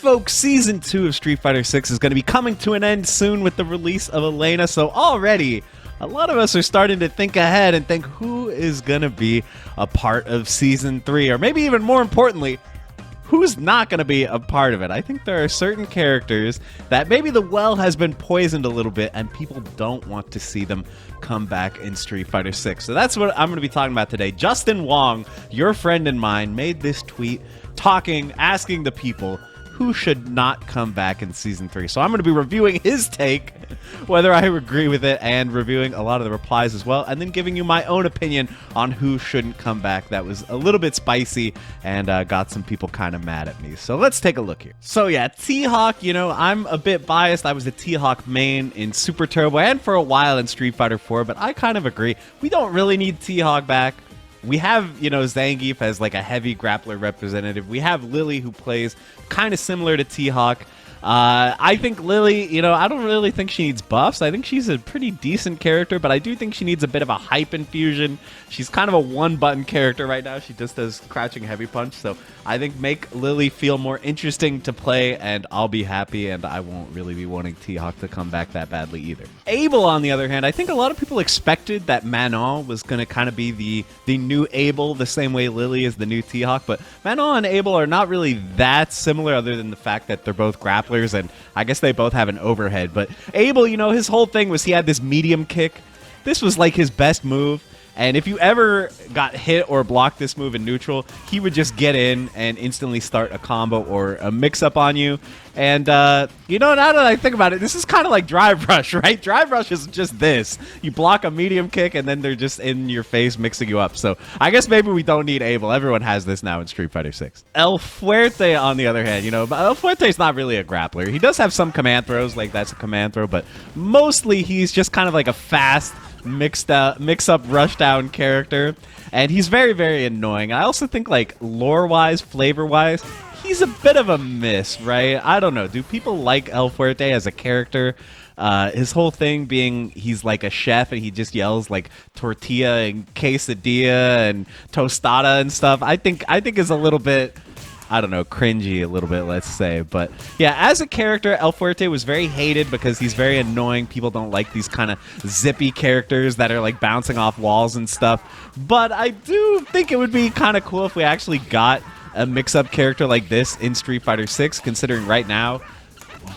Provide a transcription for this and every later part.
folks, Season 2 of Street Fighter 6 is going to be coming to an end soon with the release of Elena, so already a lot of us are starting to think ahead and think who is going to be a part of Season 3, or maybe even more importantly, who's not going to be a part of it. I think there are certain characters that maybe the well has been poisoned a little bit and people don't want to see them come back in Street Fighter 6. So that's what I'm going to be talking about today. Justin Wong, your friend and mine, made this tweet asking the people who should not come back in Season 3. So I'm going to be reviewing his take, whether I agree with it, and reviewing a lot of the replies as well, and then giving you my own opinion on who shouldn't come back. That was a little bit spicy and got some people kind of mad at me. So let's take a look here. So yeah, T-Hawk, you know, I'm a bit biased. I was a T-Hawk main in Super Turbo and for a while in Street Fighter 4, but I kind of agree. We don't really need T-Hawk back. We have, you know, Zangief as like a heavy grappler representative. We have Lily, who plays kind of similar to T-Hawk. I think Lily, you know, I don't really think she needs buffs. I think she's a pretty decent character, but I do think she needs a bit of a hype infusion. She's kind of a one-button character right now. She just does crouching heavy punch, so I think make Lily feel more interesting to play, and I'll be happy, and I won't really be wanting T-Hawk to come back that badly either. Abel, on the other hand, I think a lot of people expected that Menat was going to kind of be the new Abel, the same way Lily is the new T-Hawk, but Menat and Abel are not really that similar other than the fact that they're both grapplers, and I guess they both have an overhead. But Abel, you know, his whole thing was he had this medium kick. This was like his best move. And if you ever got hit or blocked this move in neutral, he would just get in and instantly start a combo or a mix-up on you. And, you know, now that I think about it, this is kind of like Drive Rush, right? Drive Rush is just this. You block a medium kick, and then they're just in your face mixing you up. So I guess maybe we don't need Abel. Everyone has this now in Street Fighter 6. El Fuerte, on the other hand, you know, El Fuerte's not really a grappler. He does have some command throws, like that's a command throw, but mostly he's just kind of like a fast, mix-up, rush-down character, and he's very, very annoying. I also think, like, lore-wise, flavor-wise, he's a bit of a miss, right? I don't know. Do people like El Fuerte as a character? His whole thing being he's like a chef and he just yells like tortilla and quesadilla and tostada and stuff. I think is a little bit, I don't know, cringy a little bit, let's say. But yeah, as a character, El Fuerte was very hated because he's very annoying. People don't like these kind of zippy characters that are like bouncing off walls and stuff. But I do think it would be kind of cool if we actually got a mix-up character like this in Street Fighter 6, considering right now,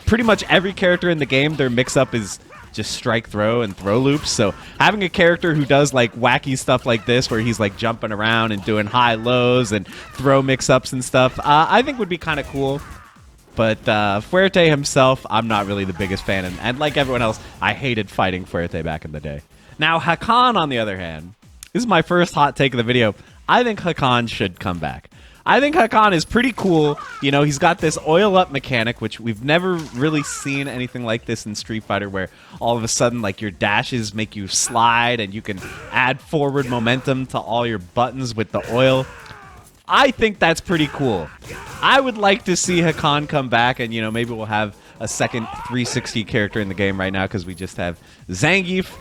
pretty much every character in the game, their mix-up is just strike, throw, and throw loops. So having a character who does like wacky stuff like this, where he's like jumping around and doing high lows and throw mix-ups and stuff, I think would be kind of cool. But Fuerte himself, I'm not really the biggest fan, and like everyone else, I hated fighting Fuerte back in the day. Now Hakan, on the other hand, this is my first hot take of the video. I think Hakan should come back. I think Hakan is pretty cool. You know, he's got this oil up mechanic, which we've never really seen anything like this in Street Fighter, where all of a sudden, like, your dashes make you slide and you can add forward momentum to all your buttons with the oil. I think that's pretty cool. I would like to see Hakan come back, and, you know, maybe we'll have a second 360 character in the game right now because we just have Zangief.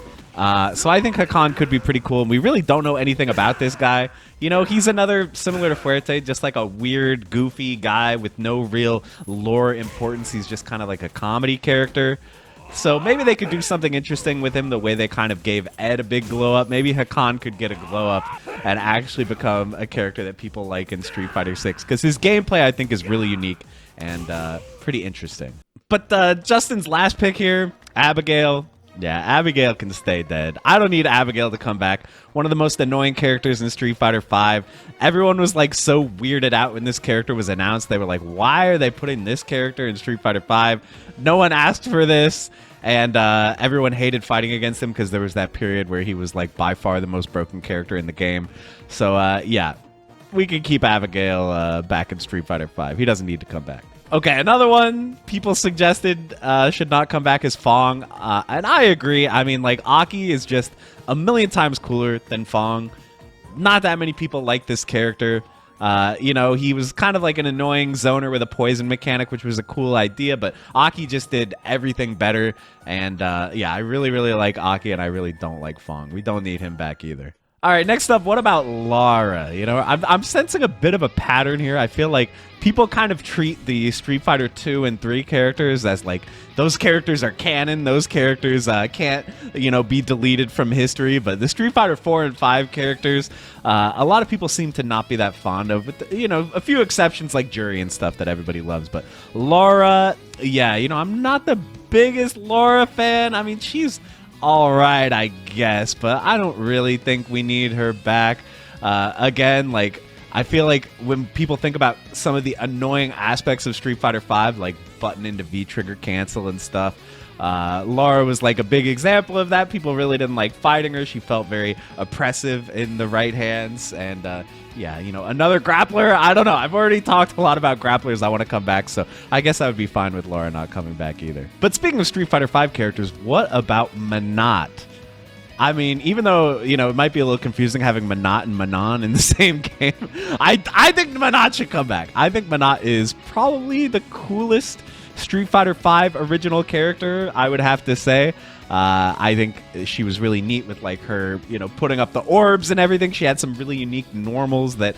So I think Hakan could be pretty cool, and we really don't know anything about this guy. You know, he's another, similar to Fuerte, just like a weird, goofy guy with no real lore importance. He's just kind of like a comedy character. So maybe they could do something interesting with him the way they kind of gave Ed a big glow up. Maybe Hakan could get a glow up and actually become a character that people like in Street Fighter 6. Because his gameplay, I think, is really unique and pretty interesting. But Justin's last pick here, Abigail. Yeah, Abigail can stay dead. I don't need Abigail to come back. One of the most annoying characters in Street Fighter 5. Everyone was like so weirded out when this character was announced. They were like, why are they putting this character in Street Fighter 5? No one asked for this. And everyone hated fighting against him because there was that period where he was like by far the most broken character in the game. So yeah, we can keep Abigail back in Street Fighter 5. He doesn't need to come back. Okay, another one people suggested should not come back is Fang, and I agree. I mean, like, Aki is just a million times cooler than Fang. Not that many people like this character. You know, he was kind of like an annoying zoner with a poison mechanic, which was a cool idea, but Aki just did everything better, and yeah, I really, really like Aki, and I really don't like Fang. We don't need him back either. All right, next up, what about Laura? You know, I'm sensing a bit of a pattern here. I feel like people kind of treat the Street Fighter 2 and 3 characters as like those characters are canon. Those characters can't, you know, be deleted from history. But the Street Fighter 4 and 5 characters, a lot of people seem to not be that fond of. With you know, a few exceptions like Jury and stuff that everybody loves. But Laura, yeah, you know, I'm not the biggest Laura fan. I mean, she's all right, I guess, but I don't really think we need her back. Again, like, I feel like when people think about some of the annoying aspects of Street Fighter V, like button into V-trigger cancel and stuff, Laura was like a big example of that. People really didn't like fighting her. She felt very oppressive in the right hands. And yeah, you know, another grappler. I don't know. I've already talked a lot about grapplers. I want to come back, so I guess I would be fine with Laura not coming back either. But speaking of Street Fighter V characters, what about Menat? I mean, even though, you know, it might be a little confusing having Menat and Manon in the same game, I think Menat should come back. I think Menat is probably the coolest Street Fighter V original character, I would have to say. I think she was really neat with like her, you know, putting up the orbs and everything. She had some really unique normals that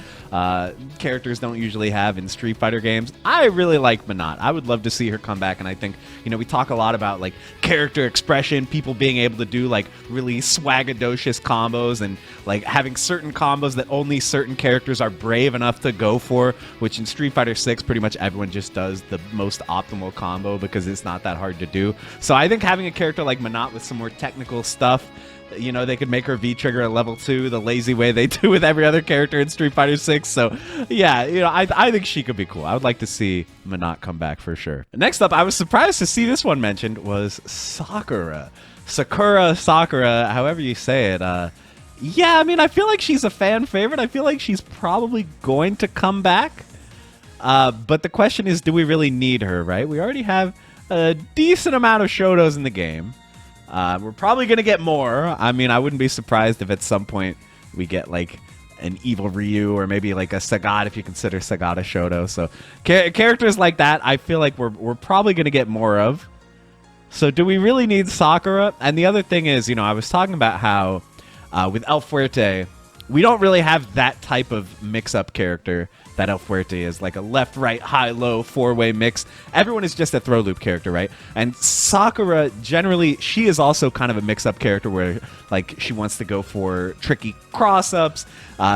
characters don't usually have in Street Fighter games. I really like Menat. I would love to see her come back. And I think, you know, we talk a lot about like character expression, people being able to do like really swagadocious combos and like having certain combos that only certain characters are brave enough to go for, which in Street Fighter 6 pretty much everyone just does the most optimal combo because it's not that hard to do. So I think having a character like Menat with some more technical stuff, you know, they could make her V-trigger at level 2 the lazy way they do with every other character in Street Fighter 6. So yeah, you know, I think she could be cool. I would like to see Menat come back for sure. Next up, I was surprised to see this one mentioned, was Sakura. Sakura, however you say it. Yeah, I mean, I feel like she's a fan favorite. I feel like she's probably going to come back. But the question is, do we really need her, right? We already have a decent amount of Shotos in the game. We're probably going to get more. I mean, I wouldn't be surprised if at some point we get like an evil Ryu or maybe like a Sagat if you consider Sagat a Shoto. So characters like that, I feel like we're probably going to get more of. So do we really need Sakura? And the other thing is, you know, I was talking about how with El Fuerte, we don't really have that type of mix-up character that El Fuerte is, like a left, right, high, low, four-way mix. Everyone is just a throw loop character, right? And Sakura, generally, she is also kind of a mix-up character where, like, she wants to go for tricky cross-ups.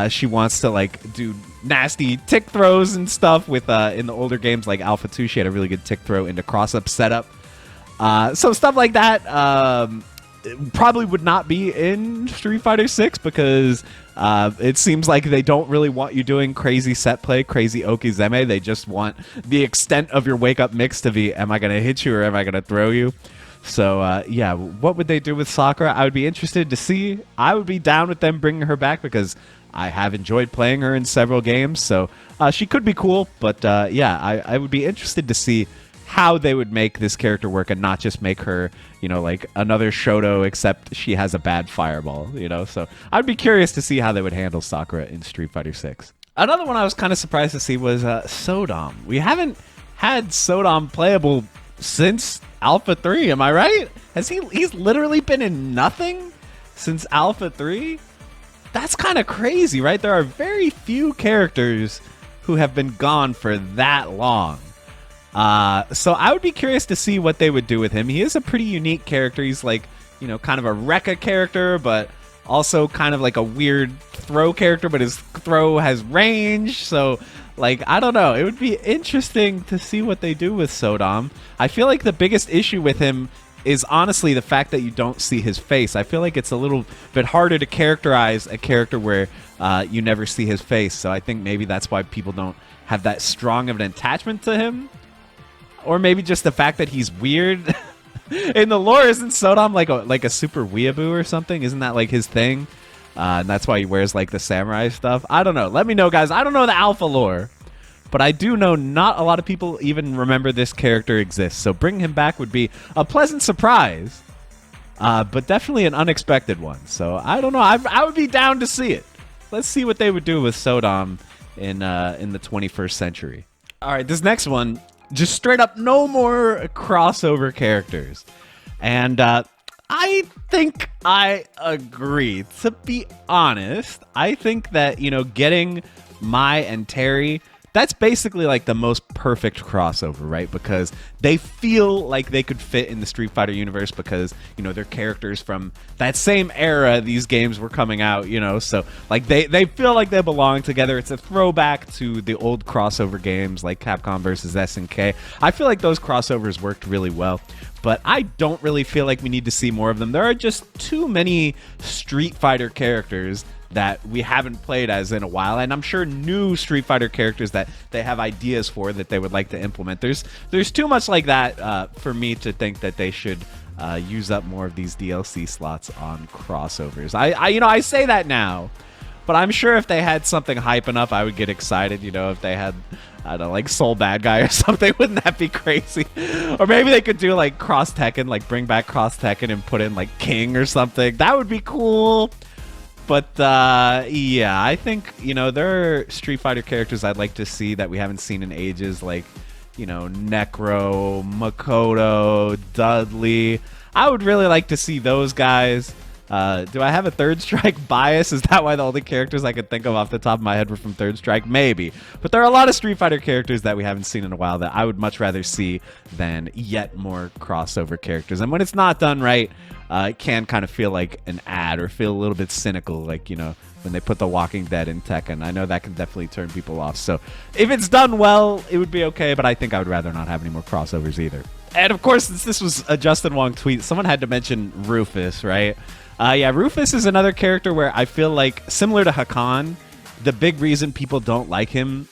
She wants to, like, do nasty tick throws and stuff with, in the older games, like Alpha 2, she had a really good tick throw into cross-up setup. So stuff like that, probably would not be in Street Fighter 6 because it seems like they don't really want you doing crazy set play, crazy okizeme. They just want the extent of your wake-up mix to be, am I going to hit you or am I going to throw you? So, yeah, what would they do with Sakura? I would be interested to see. I would be down with them bringing her back because I have enjoyed playing her in several games. So she could be cool, but yeah, I would be interested to see how they would make this character work and not just make her, you know, like another Shoto except she has a bad fireball, you know? So I'd be curious to see how they would handle Sakura in Street Fighter 6. Another one I was kind of surprised to see was Sodom. We haven't had Sodom playable since Alpha 3, am I right? He's literally been in nothing since Alpha 3? That's kind of crazy, right? There are very few characters who have been gone for that long. So I would be curious to see what they would do with him. He is a pretty unique character. He's like, you know, kind of a Rekka character, but also kind of like a weird throw character, but his throw has range. So, like, I don't know. It would be interesting to see what they do with Sodom. I feel like the biggest issue with him is honestly the fact that you don't see his face. I feel like it's a little bit harder to characterize a character where you never see his face. So I think maybe that's why people don't have that strong of an attachment to him. Or maybe just the fact that he's weird. In the lore, isn't Sodom like a super weeaboo or something? Isn't that like his thing? And that's why he wears like the samurai stuff. I don't know. Let me know, guys. I don't know the alpha lore. But I do know not a lot of people even remember this character exists. So bringing him back would be a pleasant surprise. But definitely an unexpected one. So I don't know. I would be down to see it. Let's see what they would do with Sodom in the 21st century. All right, this next one. Just straight up no more crossover characters. And I I think I agree. To be honest, I think that, getting Mai and Terry, that's basically like the most perfect crossover, right? Because they feel like they could fit in the Street Fighter universe because, they're characters from that same era these games were coming out, so like they feel like they belong together. It's a throwback to the old crossover games like Capcom versus SNK. I feel like those crossovers worked really well, but I don't really feel like we need to see more of them. There are just too many Street Fighter characters that we haven't played as in a while, and I'm sure new Street Fighter characters that they have ideas for that they would like to implement. There's too much like that for me to think that they should use up more of these DLC slots on crossovers. I say that now, but I'm sure if they had something hype enough, I would get excited. If they had, I don't know, like Soul Bad Guy or something, wouldn't that be crazy? Or maybe they could do like Cross Tekken, like bring back Cross Tekken and put in like King or something. That would be cool. But yeah, I think, there are Street Fighter characters I'd like to see that we haven't seen in ages, like, Necro, Makoto, Dudley. I would really like to see those guys. Do I have a Third Strike bias? Is that why the only characters I could think of off the top of my head were from Third Strike? Maybe. But there are a lot of Street Fighter characters that we haven't seen in a while that I would much rather see than yet more crossover characters. And when it's not done right, it can kind of feel like an ad or feel a little bit cynical, like, when they put The Walking Dead in Tekken. I know that can definitely turn people off. So if it's done well, it would be okay, but I think I would rather not have any more crossovers either. And of course, since this was a Justin Wong tweet, someone had to mention Rufus, right? Yeah, Rufus is another character where I feel like, similar to Hakan, the big reason people don't like him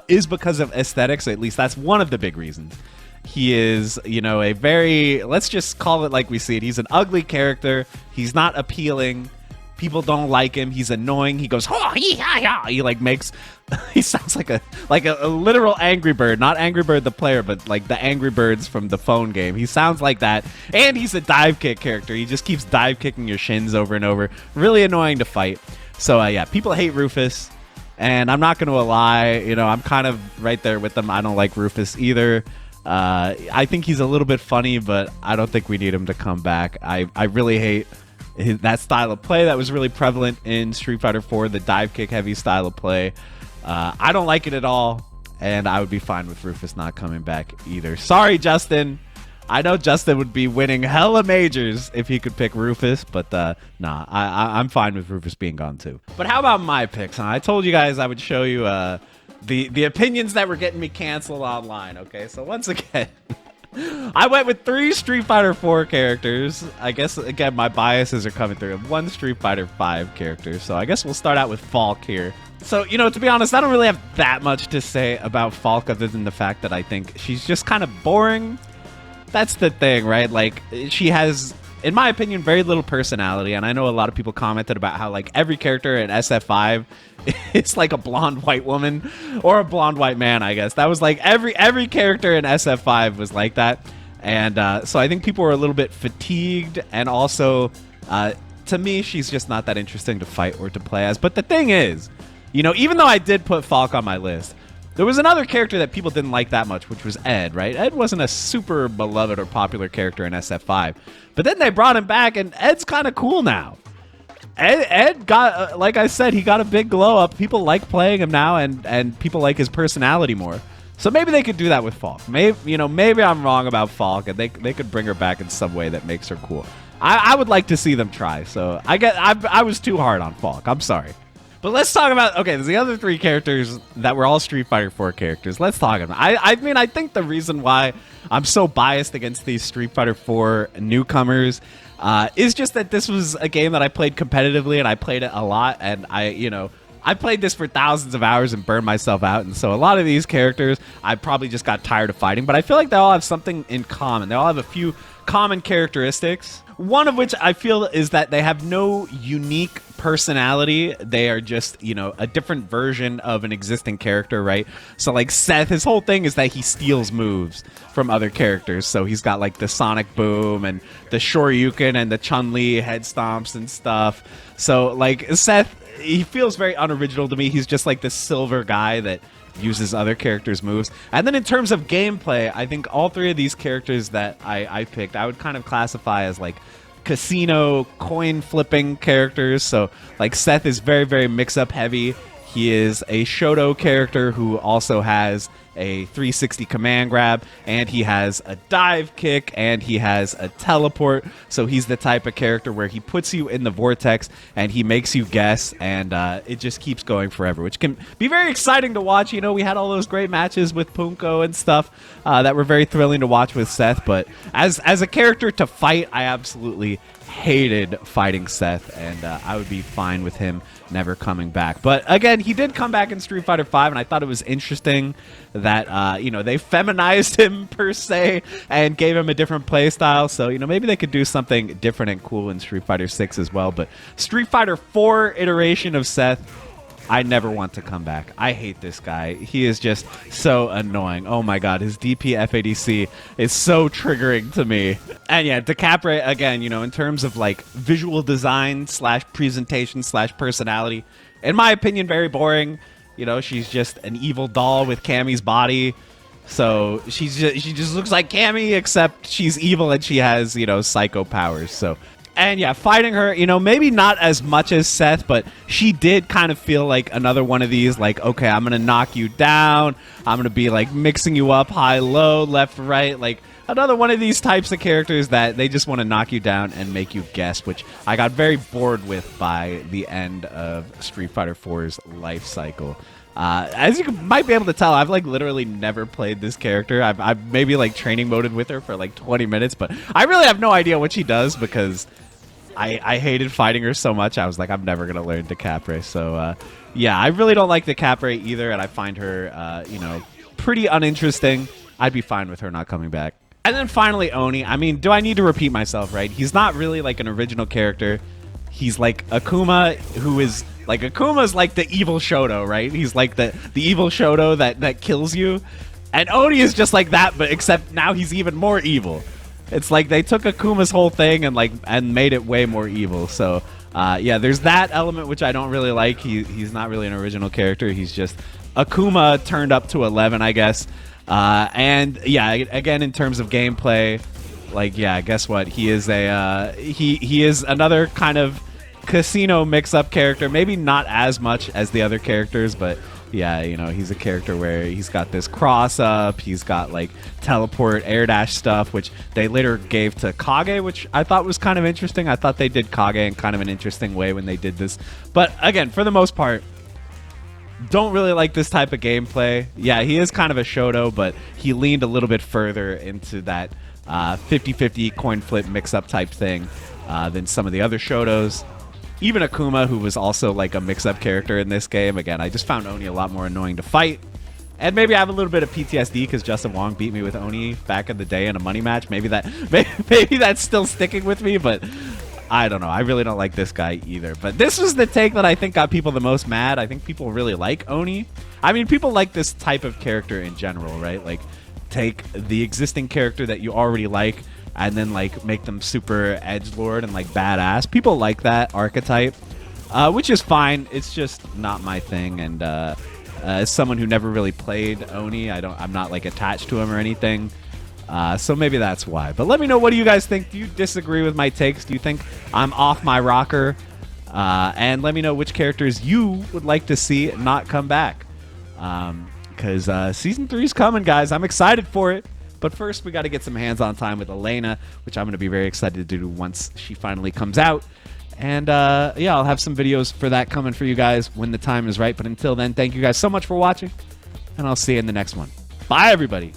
is because of aesthetics. At least that's one of the big reasons. He is, a very, let's just call it like we see it. He's an ugly character. He's not appealing. People don't like him. He's annoying. He goes, oh, he like makes, he sounds like a literal Angry Bird, not Angry Bird the player, but like the Angry Birds from the phone game. He sounds like that. And he's a dive kick character. He just keeps dive kicking your shins over and over. Really annoying to fight. So yeah, people hate Rufus. And I'm not going to lie, I'm kind of right there with them. I don't like Rufus either. I think he's a little bit funny, but I don't think we need him to come back. I really hate that style of play that was really prevalent in Street Fighter 4, the dive kick heavy style of play. I don't like it at all, and I would be fine with Rufus not coming back either. Sorry, Justin. I know Justin would be winning hella majors if he could pick Rufus, but nah, I'm fine with Rufus being gone too. But how about my picks, huh? I told you guys I would show you the opinions that were getting me canceled online, okay? So once again, I went with 3 Street Fighter 4 characters. I guess, again, my biases are coming through. 1 Street Fighter 5 character. So I guess we'll start out with Falk here. So, to be honest, I don't really have that much to say about Falk other than the fact that I think she's just kind of boring. That's the thing, right? Like, she has, in my opinion, very little personality. And I know a lot of people commented about how, like, every character in SF5 is like a blonde white woman or a blonde white man, I guess. That was like every character in SF5 was like that. And so I think people were a little bit fatigued. And also, to me, she's just not that interesting to fight or to play as. But the thing is, even though I did put Falk on my list, there was another character that people didn't like that much, which was Ed, right? Ed wasn't a super beloved or popular character in SF5. But then they brought him back, and Ed's kind of cool now. Ed got, like I said, he got a big glow up. People like playing him now, and people like his personality more. So maybe they could do that with Falk. Maybe I'm wrong about Falk, and they could bring her back in some way that makes her cool. I would like to see them try. So I was too hard on Falk. I'm sorry. But let's talk about, okay, there's the other 3 characters that were all Street Fighter 4 characters. Let's talk about them. I think the reason why I'm so biased against these Street Fighter 4 newcomers is just that this was a game that I played competitively, and I played it a lot, and I played this for thousands of hours and burned myself out, and so a lot of these characters I probably just got tired of fighting, but I feel like they all have something in common. They all have a few common characteristics, one of which I feel is that they have no unique personality. They are just, a different version of an existing character, right? So like Seth, his whole thing is that he steals moves from other characters. So he's got like the Sonic Boom and the Shoryuken and the Chun-Li head stomps and stuff. So like Seth, he feels very unoriginal to me. He's just like this silver guy that uses other characters' moves. And then in terms of gameplay, I think all 3 of these characters that I picked, I would kind of classify as like casino coin flipping characters. So like Seth is very, very mix-up heavy. He is a Shoto character who also has a 360 command grab, and he has a dive kick, and he has a teleport. So he's the type of character where he puts you in the vortex and he makes you guess, and it just keeps going forever, which can be very exciting to watch. You know, we had all those great matches with Punko and stuff that were very thrilling to watch with Seth, but as a character to fight, I absolutely hated fighting Seth, and I would be fine with him never coming back. But again, he did come back in Street Fighter V, and I thought it was interesting that you know, they feminized him per se and gave him a different play style. So you know, maybe they could do something different and cool in Street Fighter 6 as well. But Street Fighter 4 iteration of Seth, I never want to come back. I hate this guy. He is just so annoying. Oh my god, his DP FADC is so triggering to me. And yeah, DeCapre, again, you know, in terms of like visual design slash presentation slash personality, in my opinion, very boring. You know, she's just an evil doll with Cammy's body. So she just looks like Cammy, except she's evil and she has, you know, psycho powers. So... And yeah, fighting her, you know, maybe not as much as Seth, but she did kind of feel like another one of these, like, okay, I'm going to knock you down. I'm going to be, like, mixing you up high, low, left, right. Like, another one of these types of characters that they just want to knock you down and make you guess, which I got very bored with by the end of Street Fighter 4's life cycle. As you might be able to tell, I've like literally never played this character. I've maybe like training moded with her for like 20 minutes, but I really have no idea what she does because I hated fighting her so much. I was like, I'm never going to learn DeCapre. So, yeah, I really don't like DeCapre either, and I find her, you know, pretty uninteresting. I'd be fine with her not coming back. And then finally, Oni. I mean, do I need to repeat myself, right? He's not really like an original character. He's like Akuma, who is... Like, Akuma's like the evil Shoto, right? He's like the evil Shoto that kills you. And Oni is just like that, but except now he's even more evil. It's like they took Akuma's whole thing and made it way more evil. So, yeah, there's that element which I don't really like. He's not really an original character. He's just Akuma turned up to 11, I guess. And, yeah, again, in terms of gameplay, like, yeah, guess what? He is a he is another kind of casino mix-up character, maybe not as much as the other characters, but yeah, you know, he's a character where he's got this cross-up, he's got like teleport, air dash stuff, which they later gave to Kage, which I thought was kind of interesting. I thought they did Kage in kind of an interesting way when they did this, but again, for the most part, don't really like this type of gameplay. Yeah, he is kind of a Shoto, but he leaned a little bit further into that 50-50 coin flip mix-up type thing than some of the other Shotos. Even Akuma, who was also like a mix-up character in this game. Again, I just found Oni a lot more annoying to fight. And maybe I have a little bit of PTSD because Justin Wong beat me with Oni back in the day in a money match. Maybe that's still sticking with me, but I don't know. I really don't like this guy either. But this was the take that I think got people the most mad. I think people really like Oni. I mean, people like this type of character in general, right? Like, take the existing character that you already like and then like make them super edgelord and like badass. People like that archetype, which is fine. It's just not my thing. And as someone who never really played Oni, I'm not like attached to him or anything. So maybe that's why. But let me know, what do you guys think? Do you disagree with my takes? Do you think I'm off my rocker? And let me know which characters you would like to see not come back. Because Season 3 is coming, guys. I'm excited for it. But first, we got to get some hands-on time with Elena, which I'm going to be very excited to do once she finally comes out. And, yeah, I'll have some videos for that coming for you guys when the time is right. But until then, thank you guys so much for watching, and I'll see you in the next one. Bye, everybody.